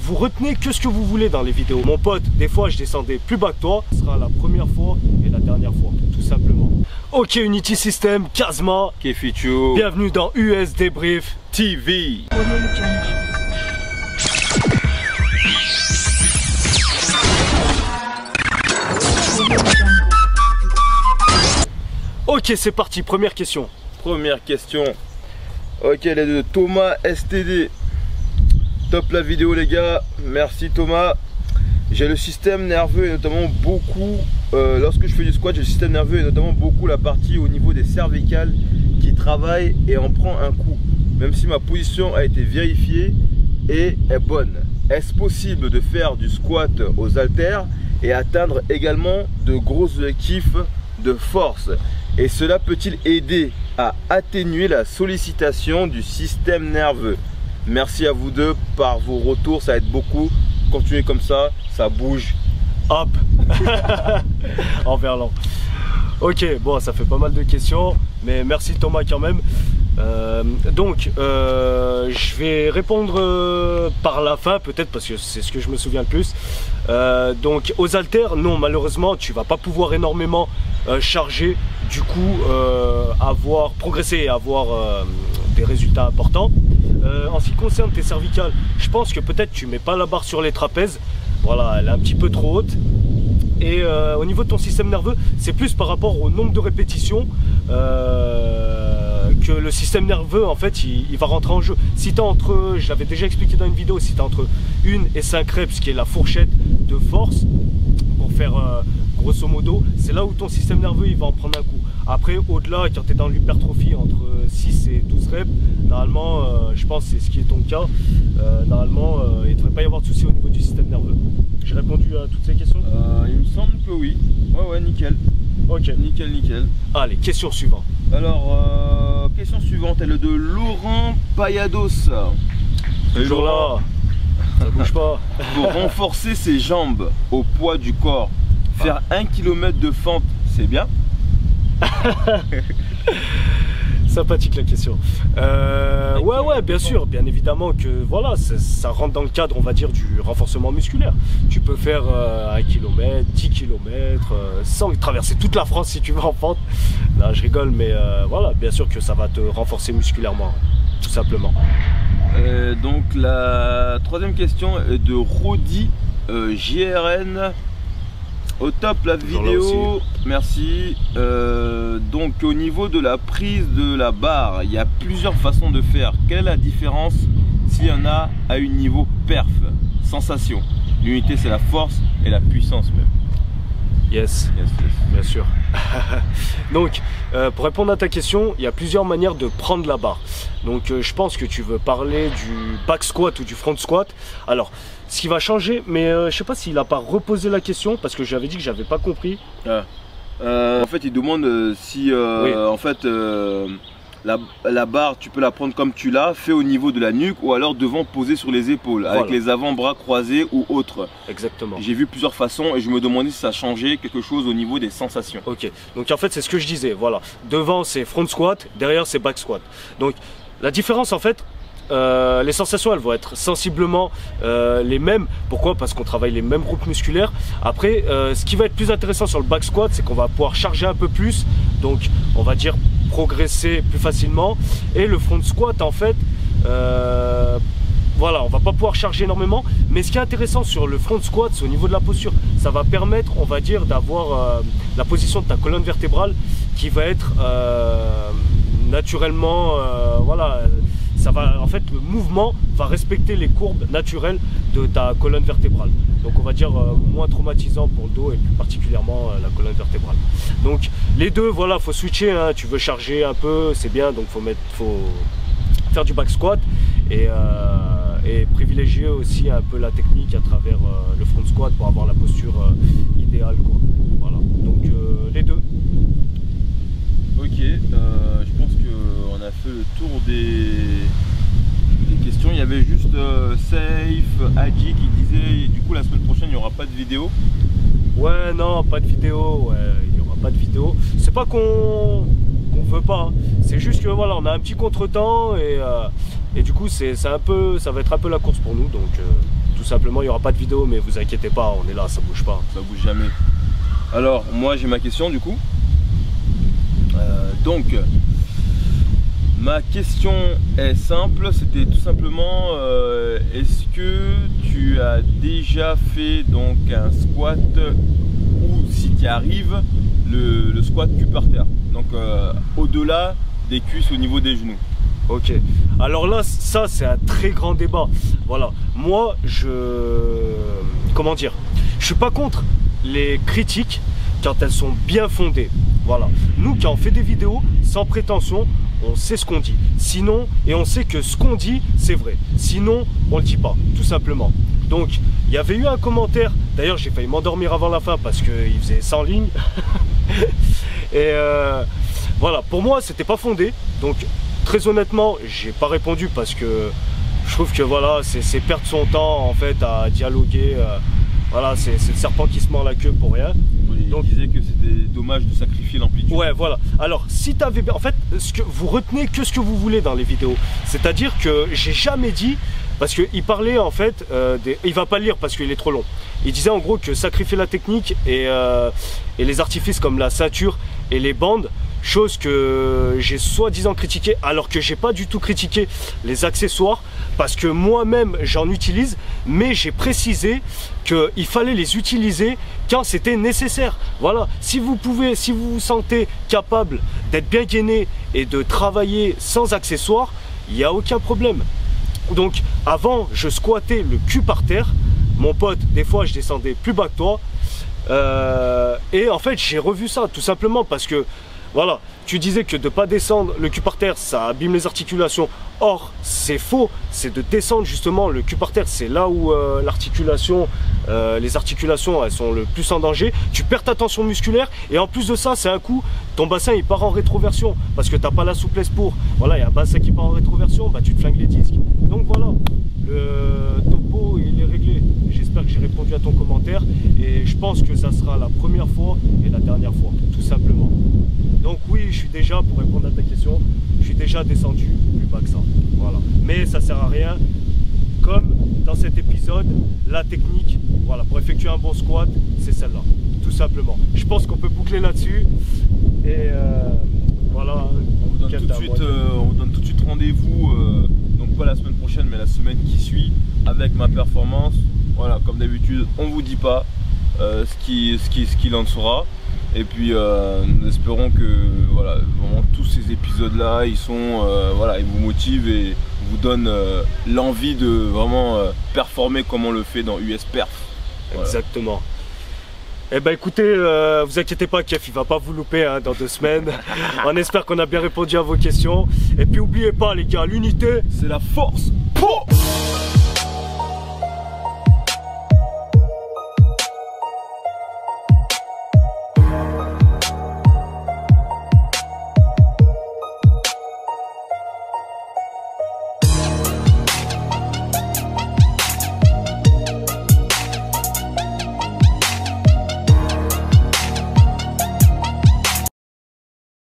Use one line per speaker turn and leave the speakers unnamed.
vous retenez que ce que vous voulez dans les vidéos. Mon pote, des fois je descendais plus bas que toi, ce sera la première fois et la dernière fois, tout simplement. Ok Unity System, Kazma,
Kefichu,
bienvenue dans US Débrief
TV.
Ok, c'est parti, première question.
Première question. Ok, elle est de Thomas STD. Top la vidéo les gars, merci Thomas. J'ai le système nerveux et notamment beaucoup, lorsque je fais du squat, j'ai le système nerveux et notamment beaucoup la partie au niveau des cervicales qui travaille et en prend un coup. Même si ma position a été vérifiée et est bonne. Est-ce possible de faire du squat aux haltères et atteindre également de gros objectifs de force? Et cela peut-il aider à atténuer la sollicitation du système nerveux? Merci à vous deux par vos retours, ça aide beaucoup. Continuez comme ça bouge.
Hop. En verlan. Ok, bon, ça fait pas mal de questions, mais merci Thomas quand même. Je vais répondre par la fin peut-être parce que c'est ce que je me souviens le plus. Donc aux haltères, non, malheureusement tu vas pas pouvoir énormément charger, du coup avoir progressé et avoir des résultats importants. En ce qui concerne tes cervicales, je pense que peut-être tu mets pas la barre sur les trapèzes, voilà, elle est un petit peu trop haute. Et au niveau de ton système nerveux, c'est plus par rapport au nombre de répétitions que le système nerveux en fait il va rentrer en jeu. Si tu as entre, je l'avais déjà expliqué dans une vidéo, si tu as entre 1 et 5 reps, qui est la fourchette de force pour faire grosso modo, c'est là où ton système nerveux il va en prendre un coup. Après au-delà, quand tu es dans l'hypertrophie entre 6 et 12 reps, normalement je pense que c'est ce qui est ton cas, normalement il ne devrait pas y avoir de souci au niveau du système nerveux. J'ai répondu à toutes ces questions?
Il me semble que oui. Ouais, nickel.
Ok.
Nickel.
Allez, question suivante.
Alors, question suivante, elle est de Laurent Payados.
Toujours là, ça bouge pas.
Pour renforcer ses jambes au poids du corps, faire 1 km de fente, c'est bien?
Sympathique la question. Ouais, bien sûr, bien évidemment que voilà, ça rentre dans le cadre, on va dire, du renforcement musculaire. Tu peux faire 1 km, 10 km, sans traverser toute la France si tu veux en pente. Non, je rigole, mais voilà, bien sûr que ça va te renforcer musculairement, tout simplement.
Donc la troisième question est de Rodi JRN. Au top la vidéo, merci. Donc au niveau de la prise de la barre, il y a plusieurs façons de faire. Quelle est la différence s'il y en a à un niveau perf? Sensation. L'unité c'est la force et la puissance même.
Yes. Bien sûr. Donc pour répondre à ta question, il y a plusieurs manières de prendre la barre. Donc je pense que tu veux parler du back squat ou du front squat. Alors ce qui va changer, mais je sais pas s'il a pas reposé la question parce que j'avais dit que j'avais pas compris.
En fait il demande si
oui.
en fait la barre tu peux la prendre comme tu l'as, fait au niveau de la nuque ou alors devant posée sur les épaules, voilà, avec les avant-bras croisés ou autres.
Exactement.
J'ai vu plusieurs façons et je me demandais si ça changeait quelque chose au niveau des sensations.
Ok, donc en fait c'est ce que je disais, voilà. Devant c'est front squat, derrière c'est back squat. Donc la différence en fait, les sensations elles vont être sensiblement les mêmes. Pourquoi? Parce qu'on travaille les mêmes groupes musculaires. Après ce qui va être plus intéressant sur le back squat, c'est qu'on va pouvoir charger un peu plus, donc on va dire progresser plus facilement. Et le front squat en fait voilà, on va pas pouvoir charger énormément, mais ce qui est intéressant sur le front squat, c'est au niveau de la posture. Ça va permettre, on va dire, d'avoir la position de ta colonne vertébrale qui va être naturellement voilà, ça va, en fait le mouvement va respecter les courbes naturelles de ta colonne vertébrale. Donc on va dire moins traumatisant pour le dos et plus particulièrement la colonne vertébrale. Donc les deux, voilà, faut switcher, hein. Tu veux charger un peu, c'est bien, donc faut faire du back squat et privilégier aussi un peu la technique à travers le front squat pour avoir la posture idéale, quoi. Voilà, donc les deux.
Ok, je pense qu'on a fait le tour des questions. Il y avait juste Safe, Adji qui disait du coup la semaine prochaine il n'y aura pas de vidéo.
Ouais, non, pas de vidéo, ouais, il n'y aura pas de vidéo. C'est pas qu'on veut pas, hein. C'est juste que voilà, on a un petit contretemps et du coup c'est un peu, ça va être un peu la course pour nous, donc tout simplement, il n'y aura pas de vidéo, mais vous inquiétez pas, on est là, ça bouge pas.
Ça bouge jamais. Alors, moi j'ai ma question du coup. Donc, ma question est simple, c'était tout simplement, est-ce que tu as déjà fait donc un squat ou si tu y arrives, le squat cul par terre, donc au-delà des cuisses au niveau des genoux?
Ok, alors là, ça c'est un très grand débat. Voilà, moi comment dire, je suis pas contre les critiques quand elles sont bien fondées. Voilà, nous qui on fait des vidéos sans prétention, on sait ce qu'on dit. Sinon, et on sait que ce qu'on dit, c'est vrai. Sinon, on le dit pas, tout simplement. Donc, il y avait eu un commentaire. D'ailleurs, j'ai failli m'endormir avant la fin parce qu'il faisait 100 lignes. Et voilà, pour moi, c'était pas fondé. Donc, très honnêtement, j'ai pas répondu parce que je trouve que voilà, c'est perdre son temps en fait à dialoguer. Voilà, c'est le serpent qui se mord la queue pour rien.
Il donc, disait que c'était dommage de sacrifier l'amplitude.
Ouais, voilà. Alors, si tu avais... En fait, vous retenez que ce que vous voulez dans les vidéos. C'est-à-dire que j'ai jamais dit... Parce qu'il parlait en fait... il va pas le lire parce qu'il est trop long. Il disait en gros que sacrifier la technique et les artifices comme la ceinture et les bandes, chose que j'ai soi-disant critiqué, alors que j'ai pas du tout critiqué les accessoires, parce que moi-même j'en utilise, mais j'ai précisé qu'il fallait les utiliser quand c'était nécessaire. Voilà, si vous vous sentez capable d'être bien gainé et de travailler sans accessoires, il n'y a aucun problème. Donc avant, je squattais le cul par terre. Mon pote, des fois je descendais plus bas que toi. Et en fait, j'ai revu ça tout simplement parce que voilà, tu disais que de ne pas descendre le cul par terre, ça abîme les articulations. Or, c'est faux, c'est de descendre justement le cul par terre. C'est là où les articulations, elles sont le plus en danger. Tu perds ta tension musculaire et en plus de ça, c'est un coup, ton bassin il part en rétroversion parce que tu n'as pas la souplesse pour. Voilà, il y a un bassin qui part en rétroversion, bah, tu te flingues les disques. Donc voilà, le topo il est réglé. J'espère que j'ai répondu à ton commentaire et je pense que ça sera la première fois et la dernière fois, tout simplement. Donc oui, je suis déjà, pour répondre à ta question, je suis déjà descendu plus bas que ça. Voilà. Mais ça sert à rien. Comme dans cet épisode, la technique, voilà, pour effectuer un bon squat, c'est celle-là, tout simplement. Je pense qu'on peut boucler là-dessus. Et voilà.
On vous donne tout de suite rendez-vous, donc pas la semaine prochaine, mais la semaine qui suit, avec ma performance. Voilà, comme d'habitude, on vous dit pas ce qu'il en sera. Et puis nous espérons que voilà, vraiment tous ces épisodes là ils sont voilà, ils vous motivent et vous donnent l'envie de vraiment performer comme on le fait dans US Perf. Voilà.
Exactement. Eh ben écoutez, vous inquiétez pas, Kef, il va pas vous louper hein, dans 2 semaines. On espère qu'on a bien répondu à vos questions. Et puis n'oubliez pas les gars, l'unité
c'est la force.